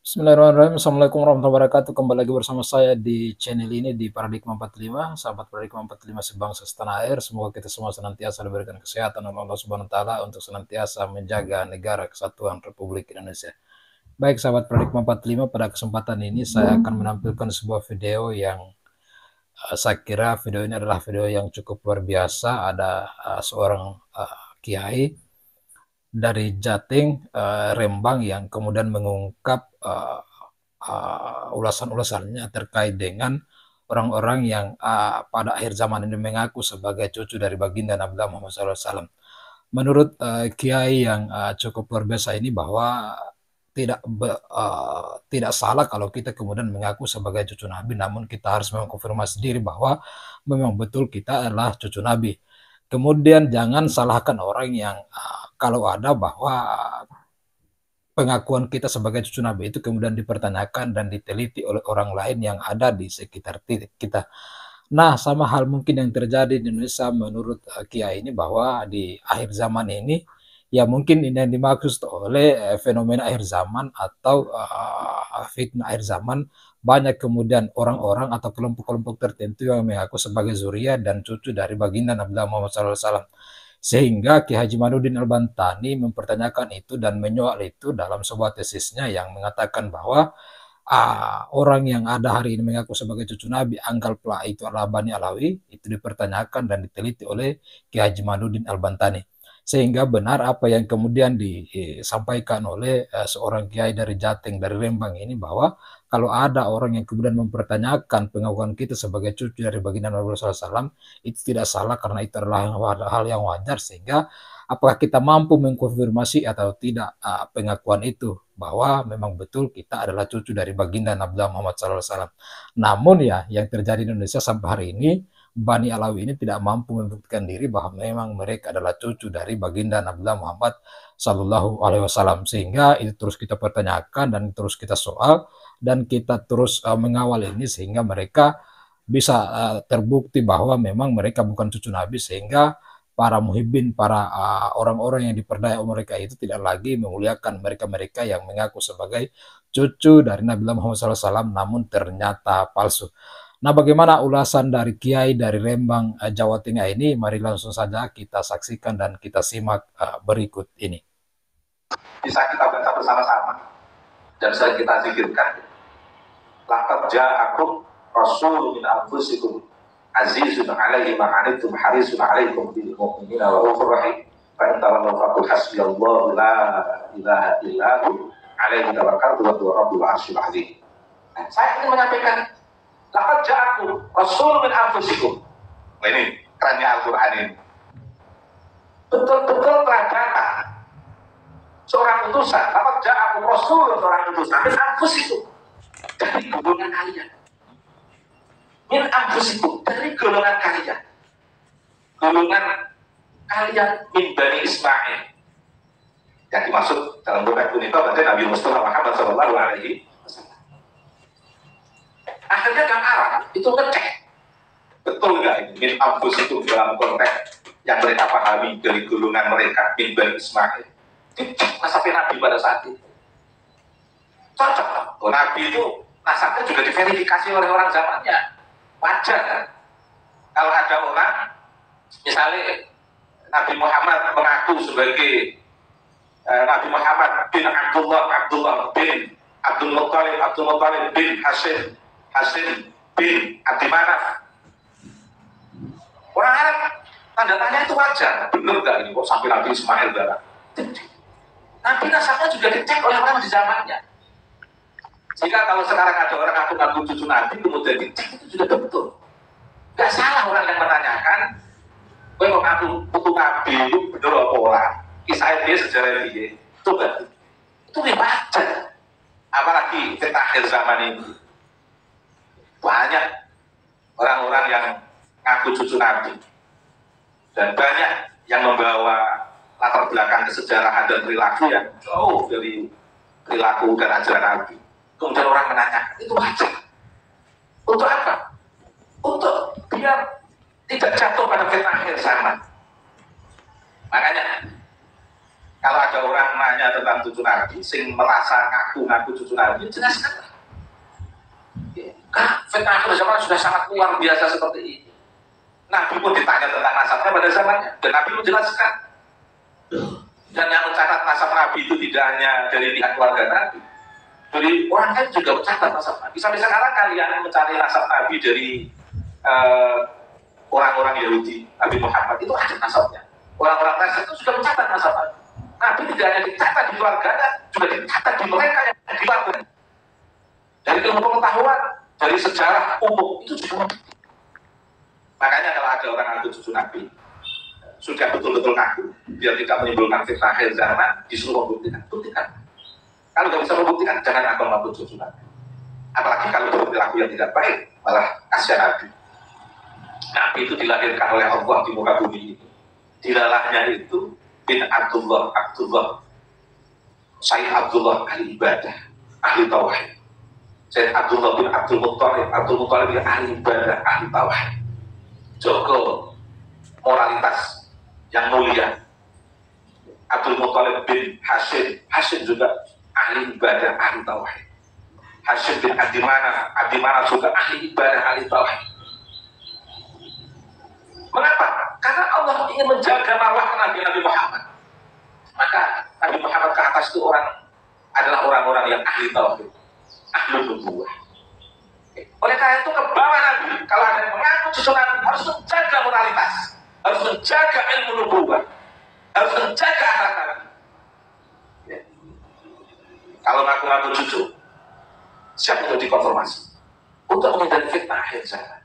Bismillahirrahmanirrahim. Assalamualaikum warahmatullahi wabarakatuh. Kembali lagi bersama saya di channel ini di Paradigma 45. Sahabat Paradigma 45 sebangsa setanah air. Semoga kita semua senantiasa diberikan kesehatan oleh Allah Subhanahu wa taala untuk senantiasa menjaga negara kesatuan Republik Indonesia. Baik sahabat Paradigma 45, pada kesempatan ini saya akan menampilkan sebuah video yang saya kira video ini adalah video yang cukup luar biasa. Ada seorang kiai dari Jating, Rembang, yang kemudian mengungkap ulasan-ulasannya terkait dengan orang-orang yang pada akhir zaman ini mengaku sebagai cucu dari baginda Nabi Muhammad SAW. Menurut Kiai yang cukup luar biasa ini, bahwa tidak salah kalau kita kemudian mengaku sebagai cucu Nabi, namun kita harus mengkonfirmasi diri bahwa memang betul kita adalah cucu Nabi. Kemudian jangan salahkan orang yang kalau ada bahwa pengakuan kita sebagai cucu Nabi itu kemudian dipertanyakan dan diteliti oleh orang lain yang ada di sekitar kita. Nah, sama hal mungkin yang terjadi di Indonesia menurut Kiai ini, bahwa di akhir zaman ini, ya mungkin ini yang dimaksud oleh fenomena akhir zaman atau fitnah akhir zaman, banyak kemudian orang-orang atau kelompok-kelompok tertentu yang mengaku sebagai zuriat dan cucu dari baginda Nabi Muhammad SAW. Sehingga Ki Haji Manudin Al-Bantani mempertanyakan itu dan menyoal itu dalam sebuah tesisnya, yang mengatakan bahwa orang yang ada hari ini mengaku sebagai cucu Nabi, anggaplah itu adalah Bani Alawi, itu dipertanyakan dan diteliti oleh Ki Haji Manudin Al-Bantani. Sehingga benar apa yang kemudian disampaikan oleh seorang kiai dari Jating, dari Rembang ini, bahwa kalau ada orang yang kemudian mempertanyakan pengakuan kita sebagai cucu dari baginda Nabi SAW, itu tidak salah karena itu adalah hal yang wajar. Sehingga apakah kita mampu mengkonfirmasi atau tidak pengakuan itu, bahwa memang betul kita adalah cucu dari baginda Nabi Muhammad SAW. Namun ya, yang terjadi di Indonesia sampai hari ini, Bani Alawi ini tidak mampu membuktikan diri bahwa memang mereka adalah cucu dari baginda Nabi Muhammad Sallallahu Alaihi Wasallam. Sehingga itu terus kita pertanyakan dan terus kita soal dan kita terus mengawal ini, sehingga mereka bisa terbukti bahwa memang mereka bukan cucu Nabi. Sehingga para muhibbin, para orang-orang yang diperdaya mereka itu tidak lagi memuliakan mereka-mereka yang mengaku sebagai cucu dari Nabi Muhammad SAW namun ternyata palsu. Nah, bagaimana ulasan dari Kiai dari Rembang, Jawa Tengah ini? Mari langsung saja kita saksikan dan kita simak berikut ini. Bisa kita baca bersama-sama dan saya kita zikirkan. Laqad ja'akum rasulun min anfusikum azizun 'alaihi ma 'anittum harisun 'alaikum bil mu'minina raufur rahim. Fa in tawallaw faqul hasbiyallahu la ilaha illa hu 'alaihi tawakkaltu wa huwa rabbul 'arsyil 'azim. Saya ingin menyampaikan laqad ja'akum rasulun min anfusikum. Nah, ini kerennya Al-Qur'an ini. Betul-betul telah datang seorang utusan. Laqad ja'akum rasulun, seorang utusan min anfusikum, dari golongan kalian. Min anfusikum, dari golongan kalian. Golongan kalian min Bani Ismail. Yang dimaksud dalam doa itu berarti Nabi Mustafa Muhammad Sallallahu Alaihi Wasallam. Akhirnya kan Arab itu ngecek betul nggak ini min anfusikum dalam konteks yang mereka pahami dari golongan mereka min Bani Ismail. Dicek nasabnya Nabi pada saat itu. Cocok. Oh, Nabi itu nasabnya juga diverifikasi oleh orang zamannya. Wajar kan? Kalau ada orang, misalnya Nabi Muhammad mengaku sebagai Nabi Muhammad bin Abdullah bin Abdul Muttalib bin Hashim bin Abdi Manaf. Orang Arab tanda tanya itu wajar. Benar nggak ini kok sampai Nabi Ismail darah? Nabi nasabnya juga dicek oleh orang di zamannya. Jika kalau sekarang ada orang ngaku cucu Nabi kemudian dicek, itu sudah betul. Gak salah orang yang menanyakan, gue mau ngaku putu Nabi itu bener apa orang? Kisah dia, sejarah dia, itu kan? Itu wajar. Apalagi kita akhir zaman ini banyak orang-orang yang ngaku cucu Nabi dan banyak yang membawa latar belakang kesejarahan dan perilaku yang jauh dari perilaku dan ajaran Nabi. Kemudian orang menanyakan, itu wajar. Untuk apa? Untuk biar tidak jatuh pada fitnah akhir zaman. Makanya Kalau ada orang nanya tentang cucu Nabi, sing merasa ngaku-ngaku cucu Nabi, jelaskan. Karena fitnah akhir zaman sudah sangat luar biasa seperti ini. Nabi pun ditanya tentang nasabnya pada zamannya, dan Nabi pun jelaskan. Dan yang mencatat nasab Nabi itu tidak hanya dari pihak keluarga Nabi, jadi orang lain juga mencatat nasab Nabi. Sampai sekarang kalian mencari nasab Nabi dari orang-orang Yahudi, Nabi Muhammad itu ada nasabnya. Orang-orang Nasrani itu sudah mencatat nasab Nabi. Nabi tidak hanya dicatat di keluarganya, juga dicatat di mereka yang di keluarga. Dari ilmu pengetahuan, dari sejarah umum itu juga. Makanya kalau ada orang ngaku cucu Nabi, sudah betul-betul ngaku, biar tidak menimbulkan fitnah akhir zaman, disuruh membuktikan, buktikan. Kalau nggak bisa membuktikan, jangan ngaku cucu Nabi. Apalagi kalau berperilaku yang tidak baik, malah kasihan Nabi. Nabi itu dilahirkan oleh Allah di muka bumi ini. Dilalahnya itu bin Abdullah, Sayyid Abdullah ahli ibadah, ahli tauhid. Sayyid Abdullah bin Abdul Muttalib bin ahli ibadah, ahli tauhid. Joko moralitas yang mulia. Abdul Muttalib bin Hashim juga ahli ibadah, ahli tauhid. Hashim bin Abdi Manaf juga ahli ibadah, ahli tauhid. Mengapa? Karena Allah ingin menjaga marwah Nabi Muhammad. Maka Nabi Muhammad ke atas itu adalah orang-orang yang ahli tauhid, ahli nubuwah. Oleh karena itu ke bawah Nabi, kalau ada yang mengaku cucu Nabi, harus menjaga moralitas, harus menjaga ilmu nubuwah, harus menjaga akhlak Nabi. Ya. Kalau ngaku-ngaku cucu, siap untuk dikonfirmasi, untuk menghindari fitnah akhir zaman.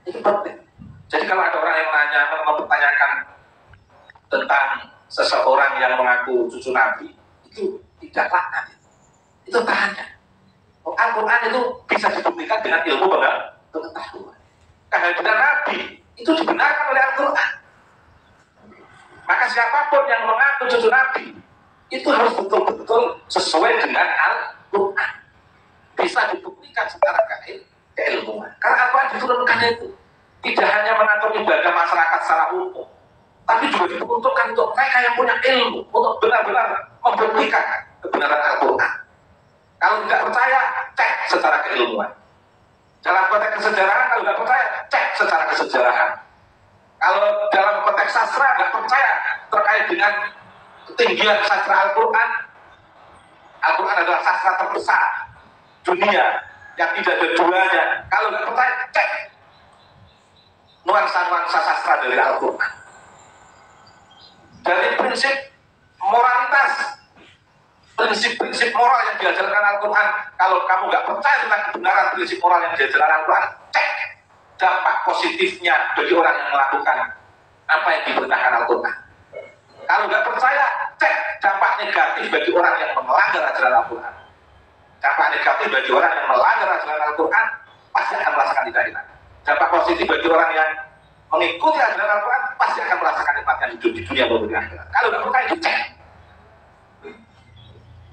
Itu penting. Jadi kalau ada orang yang mempertanyakan tentang seseorang yang mengaku cucu Nabi, itu tidak laknat. Itu tanya. Al-Quran itu bisa dibuktikan dengan ilmu pengetahuan. Kehadiran Nabi itu dibenarkan oleh Al-Quran. Maka siapapun yang mengaku cucu Nabi, itu harus betul-betul sesuai dengan Al-Quran. Bisa dibuktikan secara keilmuan. Karena Al-Quran diturunkan itu tidak hanya mengatur ibadah masyarakat secara umum, tapi juga diperuntukkan untuk mereka yang punya ilmu, untuk benar-benar membuktikan kebenaran Al-Quran. Kalau tidak percaya, cek secara keilmuan. Dalam konteks kesejarahan, kalau tidak percaya, cek secara kesejarahan. Kalau dalam konteks sastra, tidak percaya terkait dengan ketinggian sastra Al-Quran. Al-Quran adalah sastra terbesar dunia yang tidak ada duanya. Kalau tidak percaya, cek nuansa-nuansa sastra dari Al-Quran. Dari prinsip moralitas, prinsip moral yang diajarkan Al-Quran, kalau kamu nggak percaya tentang kebenaran prinsip moral yang diajarkan Al-Quran, cek dampak positifnya bagi orang yang melakukan apa yang diperintahkan Al-Quran. Kalau nggak percaya, cek dampak negatif bagi orang yang melanggar ajaran Al-Quran. Dampak negatif bagi orang yang melanggar ajaran Al-Quran pasti akan merasakan tidak enak. Dampak positif bagi orang yang mengikuti ajaran Al-Quran pasti akan merasakan nikmatnya hidup di dunia maupun di akhirat. Kalau nggak percaya, itu cek.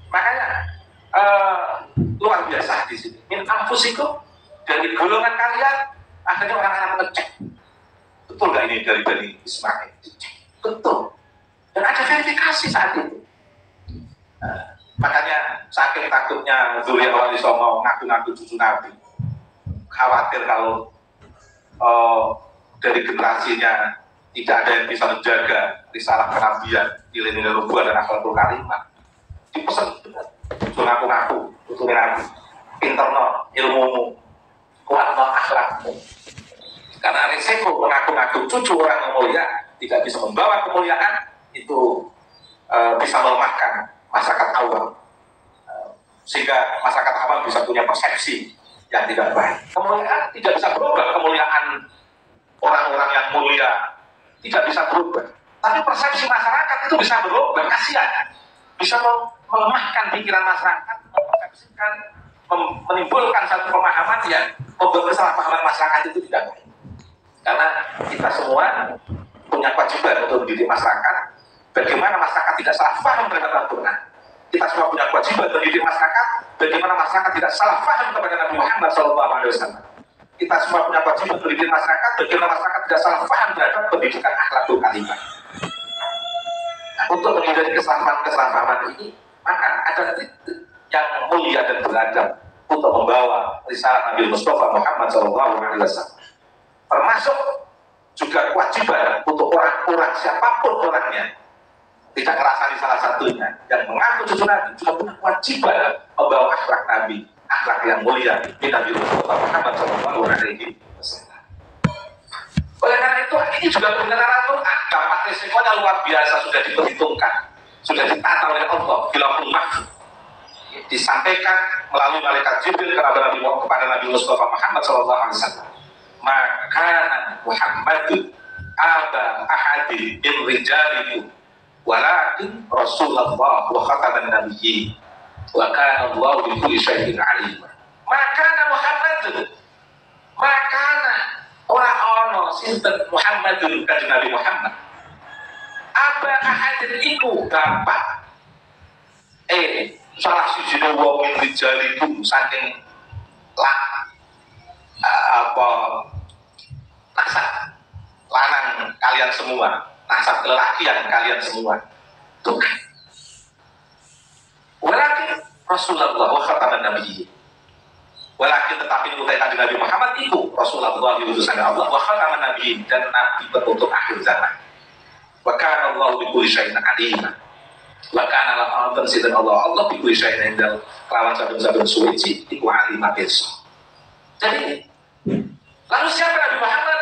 Makanya luar biasa di sini. Min anfusikum, dari golongan kalian, akhirnya orang-orang ngecek. Betul nggak ini dari Bani Ismail? Dicek. Betul. Dan ada verifikasi saat itu. Makanya saking takutnya Dzurriyyah Wali Songo ngaku-ngaku cucu Nabi, khawatir kalau dari generasinya tidak ada yang bisa menjaga risalah kenabian, nilai-nilai nubuwah dan akhlakul karimah. Dipesan, ngaku-ngaku, tuturin Nabi, pinter no, ilmumu, kuat no akhlakmu. Karena risiko mengaku-ngaku cucu orang yang mulia tidak bisa membawa kemuliaan, itu bisa melemahkan masyarakat awam, sehingga masyarakat awam bisa punya persepsi yang tidak baik. Kemuliaan tidak bisa berubah, kemuliaan orang-orang yang mulia tidak bisa berubah. Tapi persepsi masyarakat itu bisa berubah, kasihan. Bisa melemahkan pikiran masyarakat, mempersepsikan, menimbulkan satu pemahaman yang membuat kesalahpahaman masyarakat itu tidak baik. Karena kita semua punya kewajiban untuk mendidik masyarakat. Bagaimana masyarakat tidak salah paham terhadap Al-Quran. Kita semua punya kewajiban mendidik masyarakat. Bagaimana masyarakat tidak salah paham kepada Nabi Muhammad SAW. Kita semua punya kewajiban mendidik masyarakat. Bagaimana masyarakat tidak salah paham terhadap pendidikan akhlakul karimah. Untuk menghindari kesalahpahaman ini, maka ada titik yang mulia dan beradab untuk membawa risalah Nabi Mustafa Muhammad SAW. Termasuk juga kewajiban untuk orang-orang siapapun orangnya, tidak ngerasani salah satunya, yang mengaku cucu Nabi juga punya kewajiban membawa akhlak Nabi, akhlak yang mulia di Nabi Mustafa Muhammad SAW. Oleh karena itu, ini juga kebenaran Al-Quran. Dampak resikonya luar biasa, sudah diperhitungkan, sudah ditata oleh Allah di Lauhul Mahfuz, disampaikan melalui malaikat Jibril kepada Nabi Mustafa Muhammad SAW. Maka Muhammadun aba ahadi min rijalikum walakin Rasulullah wa khataman nabiyyin wa kana Allahu bi kulli syai'in alim. Maka Muhammadun, maka orang ono sinten Muhammadun kanjeng Nabi Muhammad. Aba ahadin iku bapak salah siji wong min rijalikum saking nasab lanang kalian semua, nasab lelakian kalian semua. Tuh. Walakin Rasulullah wa khataman nabiyyin. Walakin tetapi utai kanjeng Nabi Muhammad itu Rasulullah utusan Allah wa khataman nabiyyin, dan nabi penutup akhir zaman. Wa kana Allah bi kulli syai'in alim. Wa kana Allah tansidan Allah bi kulli syai'in indal lawan saben-saben suci iku alim pirsa. Jadi lalu siapa Nabi Muhammad?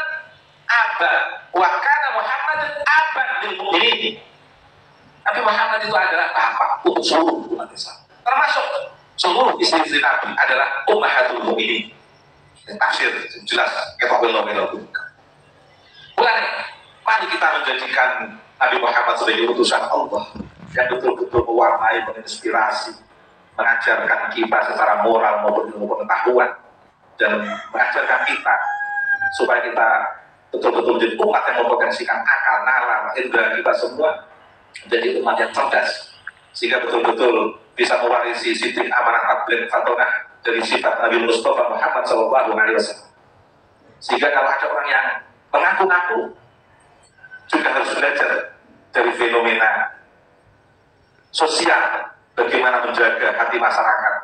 Aba wa kana Muhammadun aban lil mu'minin. Nabi Muhammad itu adalah bapak untuk seluruh umat Islam, termasuk seluruh istri-istri Nabi adalah ummahatul mu'minin. Tafsir jelas kita belum. Mari kita menjadikan Nabi Muhammad sebagai utusan Allah yang betul-betul mewarnai, menginspirasi, mengajarkan kita secara moral maupun ilmu pengetahuan, dan mengajarkan kita supaya kita betul-betul menjadi umat yang mempotensikan akal, nalar, indera kita semua menjadi umat yang cerdas, sehingga betul-betul bisa mewarisi sifat amanah tabligh fatonah dari sifat Nabi Mustafa Muhammad SAW. Sehingga kalau ada orang yang mengaku-ngaku, juga harus belajar dari fenomena sosial, bagaimana menjaga hati masyarakat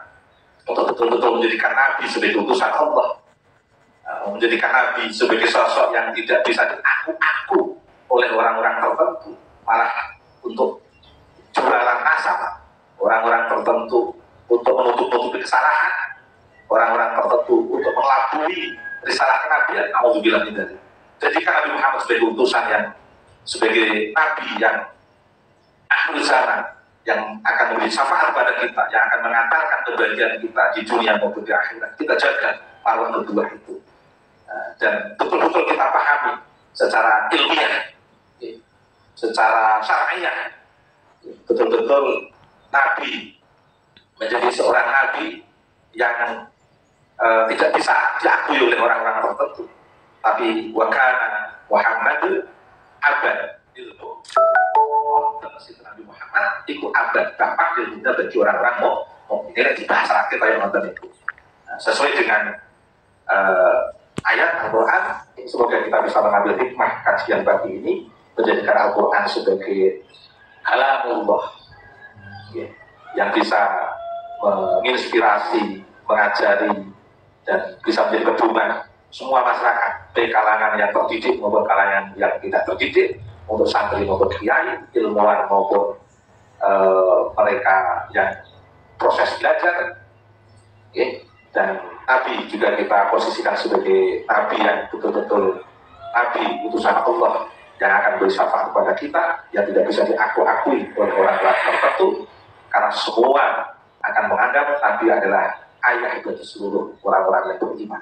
untuk betul-betul menjadikan Nabi sebagai utusan Allah, menjadikan Nabi sebagai sosok yang tidak bisa diaku-aku oleh orang-orang tertentu, malah untuk jualan nasab orang-orang tertentu, untuk menutup-nutupi kesalahan orang-orang tertentu, untuk melabui risalah kenabian. Alhamdulillah tidak. Jadikan Nabi Muhammad sebagai utusan yang sebagai Nabi yang akhir zaman, yang akan memberi syafaat pada kita, yang akan mengantarkan kebahagiaan kita di dunia maupun di akhirat. Kita jaga marwah kedua itu, dan betul-betul kita pahami secara ilmiah, secara syar'iyah, betul-betul Nabi menjadi seorang Nabi yang tidak bisa diakui oleh orang-orang tertentu, tapi wakana Muhammad abad ilmu. Nabi Muhammad itu abad dampak ilmunya bagi orang-orang mau ini di bahasa kita yang nonton itu, sesuai dengan ayat Al-Quran. Semoga kita bisa mengambil hikmah kajian pagi ini, menjadikan Al-Quran sebagai kalamullah, yang bisa menginspirasi, mengajari, dan bisa menjadi pedoman semua masyarakat, baik kalangan yang terdidik maupun kalangan yang tidak terdidik, untuk santri maupun kiai, ilmuwan maupun mereka yang proses belajar. Dan Nabi juga kita posisikan sebagai Nabi yang betul-betul Nabi utusan Allah, yang akan beri syafaat kepada kita, yang tidak bisa diakui oleh orang-orang tertentu, karena semua akan menganggap Nabi adalah ayah bagi seluruh orang-orang yang beriman.